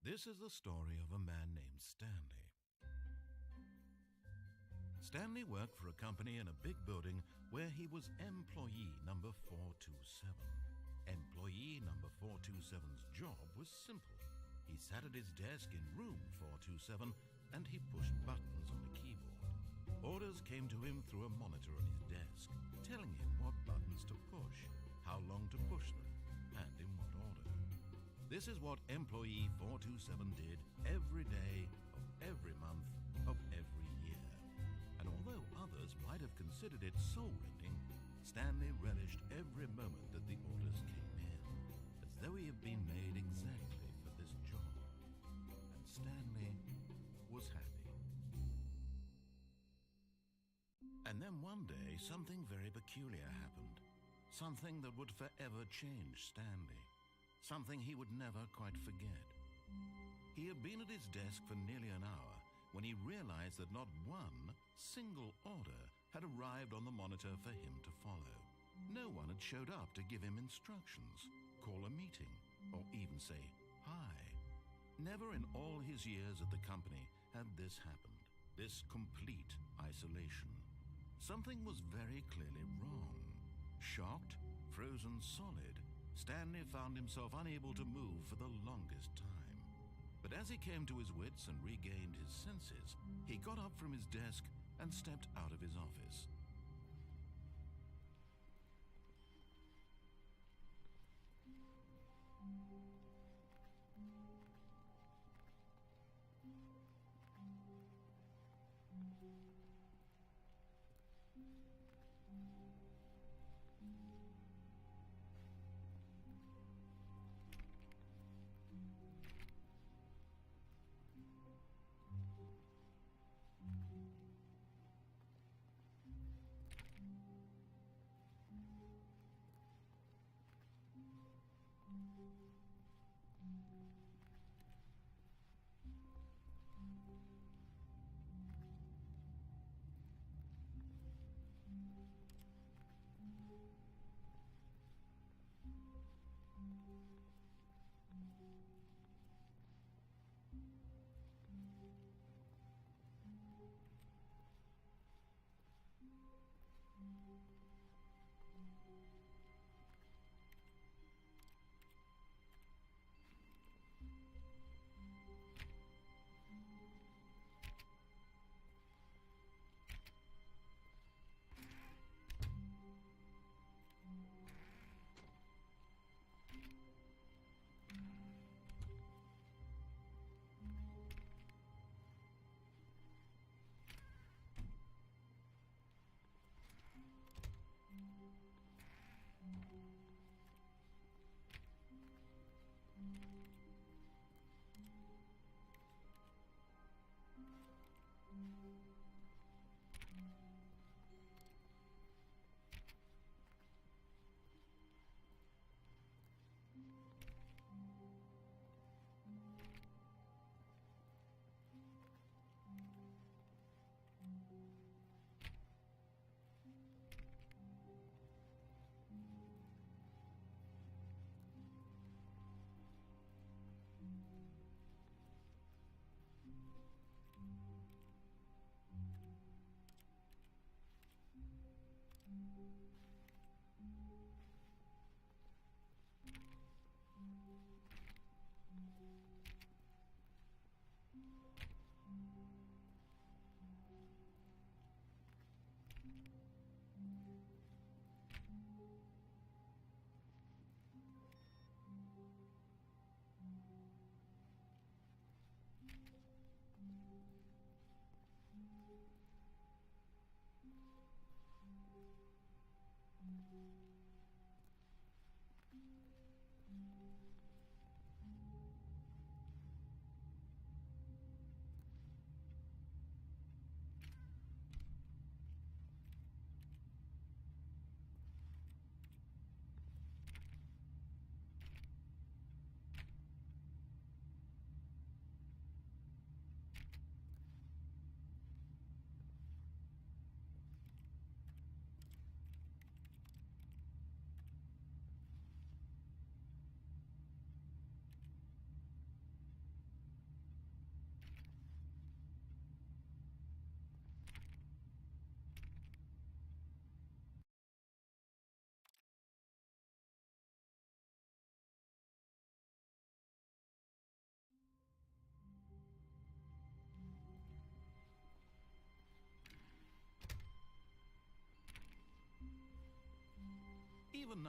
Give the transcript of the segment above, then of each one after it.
This is the story of a man named Stanley. Stanley worked for a company in a big building where he was employee number 427. Employee number 427's job was simple. He sat at his desk in room 427 and he pushed buttons on a keyboard. Orders came to him through a monitor on his desk, telling him what buttons to push, how long to push them, and in what order. This is what employee 427 did every day of every month of every year. And although others might have considered it soul-rending, Stanley relished every moment that the orders came in, as though he had been made exactly for this job. And Stanley was happy. And then one day, something very peculiar happened. Something that would forever change Stanley. Something he would never quite forget. He had been at his desk for nearly an hour when he realized that not one single order had arrived on the monitor for him to follow. No one had showed up to give him instructions, call a meeting, or even say hi. Never in all his years at the company had this happened, this complete isolation. Something was very clearly wrong. Shocked, frozen solid, Stanley found himself unable to move for the longest time. But as he came to his wits and regained his senses, he got up from his desk and stepped out of his office.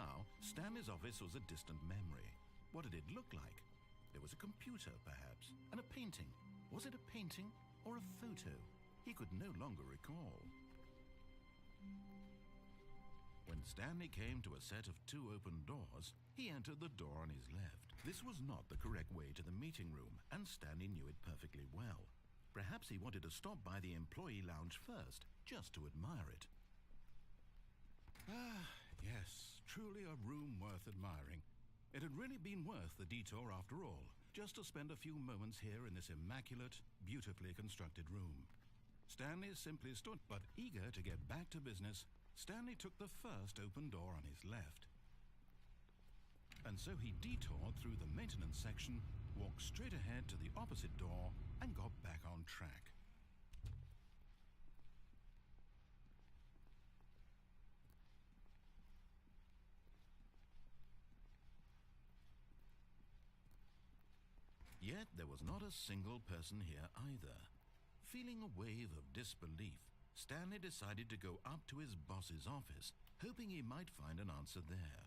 now, Stanley's office was a distant memory. What did it look like? There was a computer, perhaps, and a painting. Was it a painting or a photo? He could no longer recall. When Stanley came to a set of 2 open doors, he entered the door on his left. This was not the correct way to the meeting room, and Stanley knew it perfectly well. Perhaps he wanted to stop by the employee lounge first, just to admire it. Ah, yes, truly a room worth admiring. It had really been worth the detour after all, just to spend a few moments here in this immaculate, beautifully constructed room. Stanley simply stood, but eager to get back to business, Stanley took the first open door on his left. And so he detoured through the maintenance section, walked straight ahead to the opposite door, and got back on track. Yet there was not a single person here either. Feeling a wave of disbelief, Stanley decided to go up to his boss's office, hoping he might find an answer there.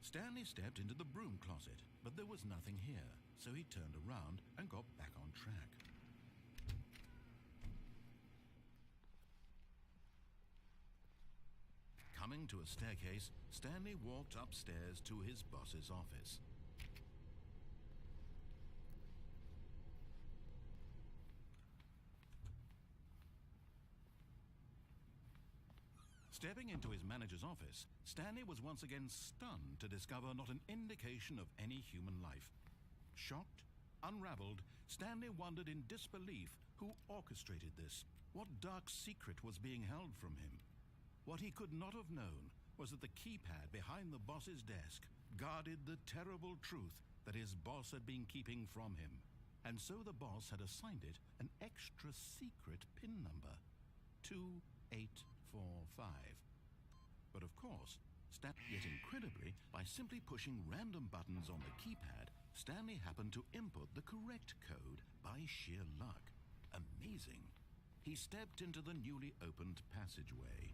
Stanley stepped into the broom closet, but there was nothing here, so he turned around and got back on track. Coming to a staircase, Stanley walked upstairs to his boss's office. Stepping into his manager's office, Stanley was once again stunned to discover not an indication of any human life. Shocked, unraveled, Stanley wondered in disbelief who orchestrated this, what dark secret was being held from him. What he could not have known was that the keypad behind the boss's desk guarded the terrible truth that his boss had been keeping from him, and so the boss had assigned it an extra secret PIN number, 2845. But of course, yet incredibly, by simply pushing random buttons on the keypad, Stanley happened to input the correct code by sheer luck. Amazing. He stepped into the newly opened passageway.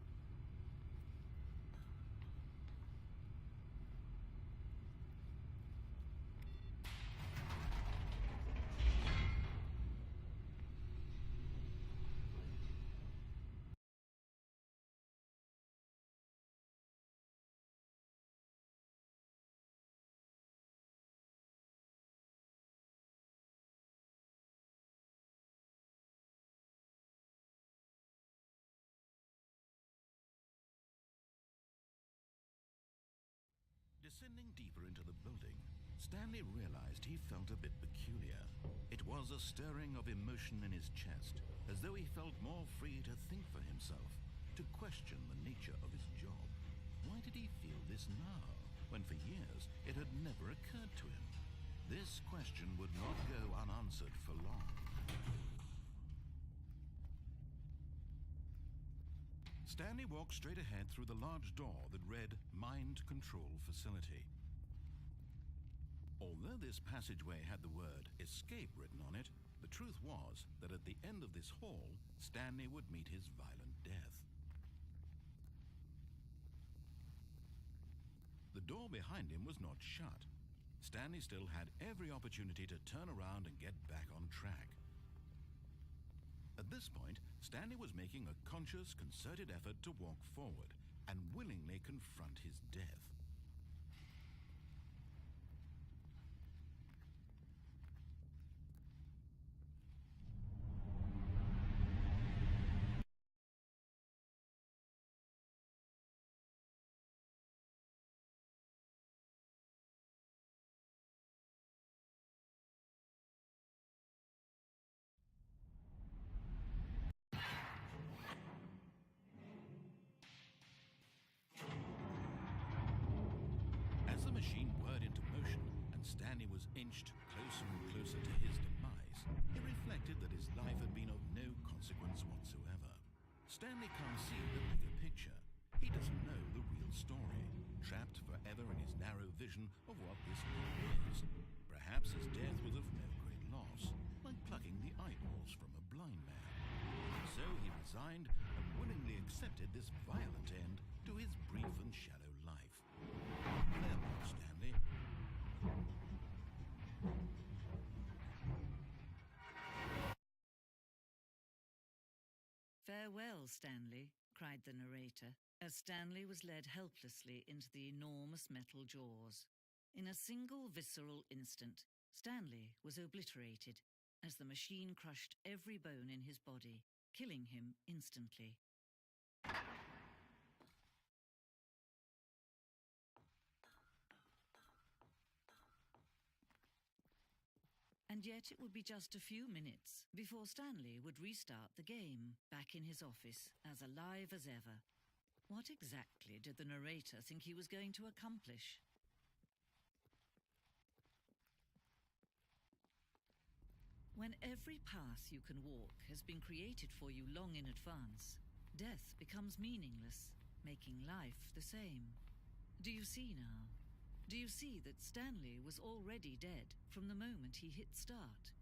Descending deeper into the building, Stanley realized he felt a bit peculiar. It was a stirring of emotion in his chest, as though he felt more free to think for himself, to question the nature of his job. Why did he feel this now, when for years it had never occurred to him? This question would not go unanswered for long. Stanley walked straight ahead through the large door that read Mind Control Facility. Although this passageway had the word escape written on it, the truth was that at the end of this hall, Stanley would meet his violent death. The door behind him was not shut. Stanley still had every opportunity to turn around and get back on track. At this point, Stanley was making a conscious, concerted effort to walk forward and willingly confront his death. Stanley was inched closer and closer to his demise. He reflected that his life had been of no consequence whatsoever. Stanley can't see the bigger picture. He doesn't know the real story, trapped forever in his narrow vision of what this life is. Perhaps his death was of no great loss, like plucking the eyeballs from a blind man. So he resigned and willingly accepted this violent end to his brief and shallow life. Farewell, Stanley. "Farewell, Stanley," cried the narrator, as Stanley was led helplessly into the enormous metal jaws. In a single visceral instant, Stanley was obliterated as the machine crushed every bone in his body, killing him instantly. And yet it would be just a few minutes before Stanley would restart the game, back in his office, as alive as ever. What exactly did the narrator think he was going to accomplish? When every path you can walk has been created for you long in advance, death becomes meaningless, making life the same. Do you see now? Do you see that Stanley was already dead from the moment he hit start?